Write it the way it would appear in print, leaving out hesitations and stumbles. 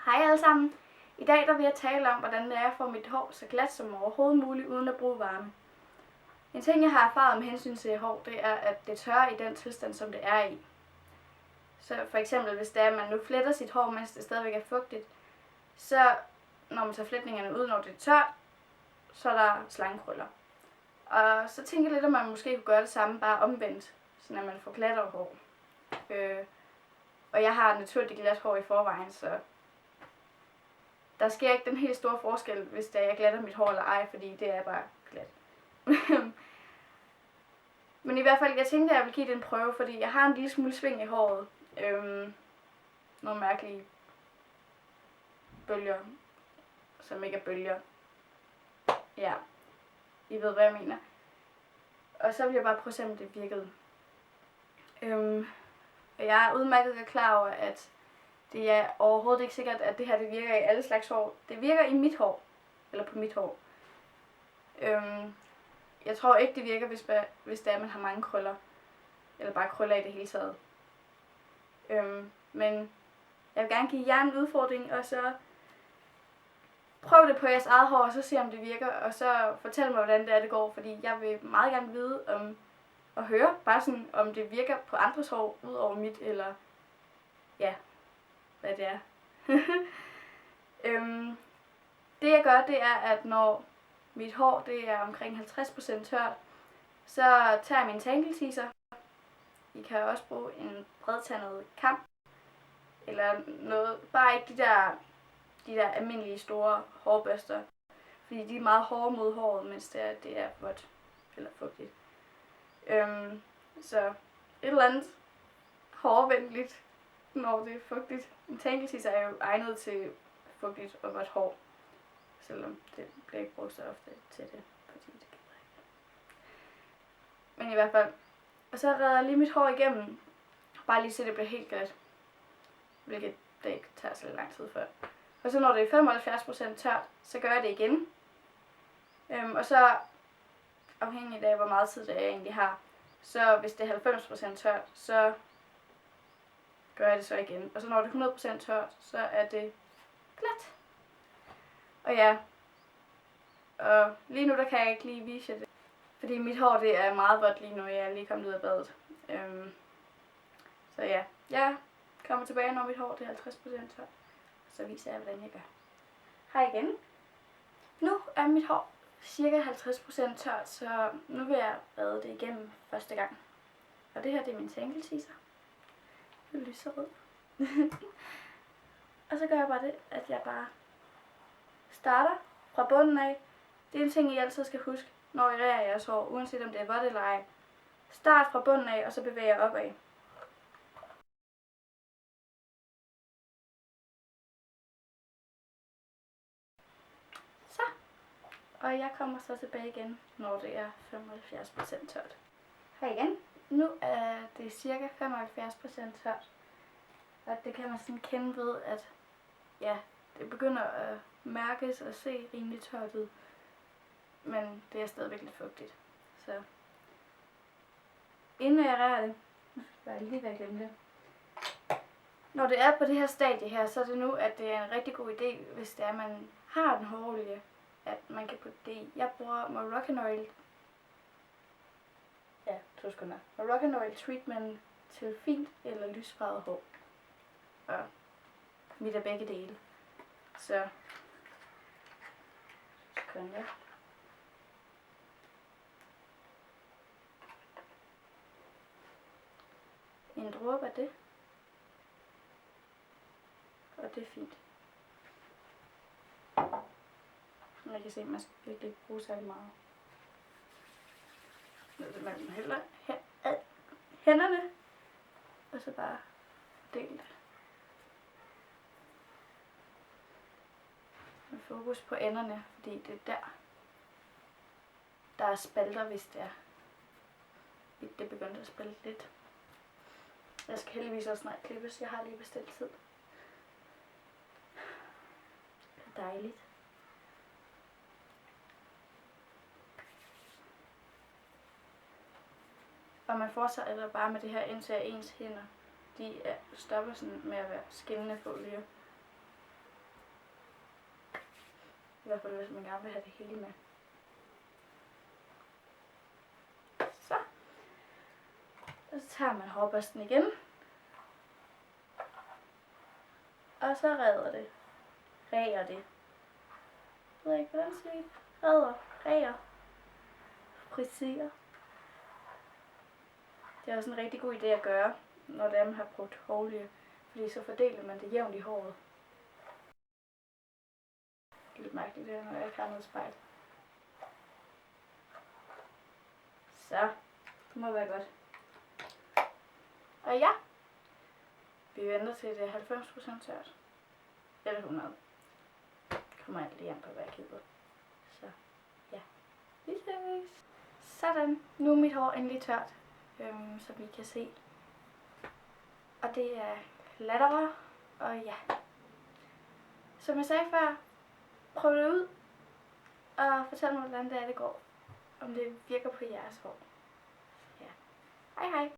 Hej alle sammen. I dag der vil jeg tale om, hvordan det er at få mit hår så glat som overhovedet muligt, uden at bruge varme. En ting, jeg har erfaret med hensyn til hår, det er, at det tørrer i den tilstand, som det er i. Så for eksempel, hvis det er, at man nu fletter sit hår, mens det stadigvæk er fugtigt, så når man tager fletningerne ud, når det er tørt, så er der slangekrøller. Og så tænker jeg lidt, at man måske kunne gøre det samme, bare omvendt, så når man får glattere hår. Og jeg har naturligt glat hår i forvejen, så der sker ikke den helt store forskel, hvis det er, jeg glatter mit hår eller ej, fordi det er bare glat. Men i hvert fald, jeg tænkte, at jeg ville give det en prøve, fordi jeg har en lille smule sving i håret. Nogle mærkelige bølger, som ikke er bølger. Ja, I ved, hvad jeg mener. Og så vil jeg bare prøve at se, om det virkede. Og jeg er udmærket klar over, at det er overhovedet ikke sikkert, at det her det virker i alle slags hår. Det virker i mit hår, eller på mit hår. Jeg tror ikke, det virker, hvis det er, at man har mange krøller. Eller bare krøller i det hele taget. Men jeg vil gerne give jer en udfordring, og så prøv det på jeres eget hår, og så se, om det virker. Og så fortæl mig, hvordan det er, det går. Fordi jeg vil meget gerne vide og høre, bare sådan, om det virker på andres hår, ud over mit, eller ja, hvad det er. Det jeg gør, det er, at når mit hår det er omkring 50% tørt, så tager jeg min tangle teaser. I kan også bruge en bredtandet kam, eller noget, bare ikke de der almindelige store hårbørster, fordi de er meget hårde mod håret, mens det er vådt eller fugtigt. Så et eller andet hårvenligt, når det er fugtigt. En tangle teaser er jo egnet til fugtigt og vådt hår, selvom det bliver ikke brugt så ofte til det, fordi det gider ikke. Men i hvert fald. Og så redder jeg lige mit hår igennem, bare lige så det bliver helt glat, hvilket det ikke tager så lang tid før. Og så når det er 75% tørt, så gør jeg det igen. Og så afhængig af, hvor meget tid det jeg egentlig har, så hvis det er 90% tørt, så gør jeg det så igen. Og så når det er 100% tørt, så er det glat. Og ja, og lige nu der kan jeg ikke lige vise jer det, fordi mit hår det er meget vådt lige nu, jeg er lige kommet ud af badet. Så ja, jeg kommer tilbage, når mit hår det er 50% tørt, så viser jeg, hvordan jeg gør. Hej igen. Nu er mit hår cirka 50% tørt, så nu vil jeg bade det igennem første gang. Og det her det er min tangle teaser. Det er lyserød. Og så gør jeg bare det, at jeg bare starter fra bunden af. Det er en ting, I altid skal huske, når I rærer jeres hår, uanset om det er vådt eller ej. Start fra bunden af, og så bevæger jeg opad. Så. Og jeg kommer så tilbage igen, når det er 75% tørt. Hej igen. Nu er det cirka 75% tørt. Og det kan man sådan kende ved, at ja, det begynder at mærkes og se rimelig tørt ud. Men det er stadigvæk lidt fugtigt. Så inden jeg rærer det, nu skal jeg lige være glemt det. Når det er på det her stadie her, så er det nu, at det er en rigtig god idé, hvis det er, at man har den hårolie, at man kan putte det i. Jeg bruger Moroccanoil. Ja, 2 sekunder. Moroccanoil treatment til fint eller lysfarvet hår. Og mit er begge dele. Så sekunder. En dråbe af det. Og det er fint. Man kan se, at man skal virkelig ikke bruge særlig meget. Ned mellem hænderne. Og så bare del det. Med fokus på enderne, fordi det er der er spalter, hvis det er. Det begynder at spalte lidt. Jeg skal heldigvis også snart klippes. Jeg har lige bestilt tid. Det er dejligt. Og man fortsætter bare med det her, indtil ens hænder de stopper sådan med at være skinnende for olie. I hvert fald hvis man gerne vil have det hele med. Så. Og så tager man hårbørsten igen. Og så redder det. Ræger det. Jeg ved ikke, hvordan siger det? Redder. Ræger. Friserer. Det er også en rigtig god idé at gøre, når man har brugt hårolie. Fordi så fordeler man det jævnt i håret. Det er lidt mærkeligt, det når jeg ikke har noget spejl. Så. Det må være godt. Og ja. Vi venter til det er 90% tørt. Eller 100. Kommer alt lige an på, hvad jeg gider. Så ja. Vi ses. Sådan. Nu er mit hår endelig tørt. Som I kan se. Og det er klatrer. Og ja. Som jeg sagde før. Prøv det ud. Og fortæl mig, hvordan det går. Om det virker på jeres hår. Ja. Hej hej.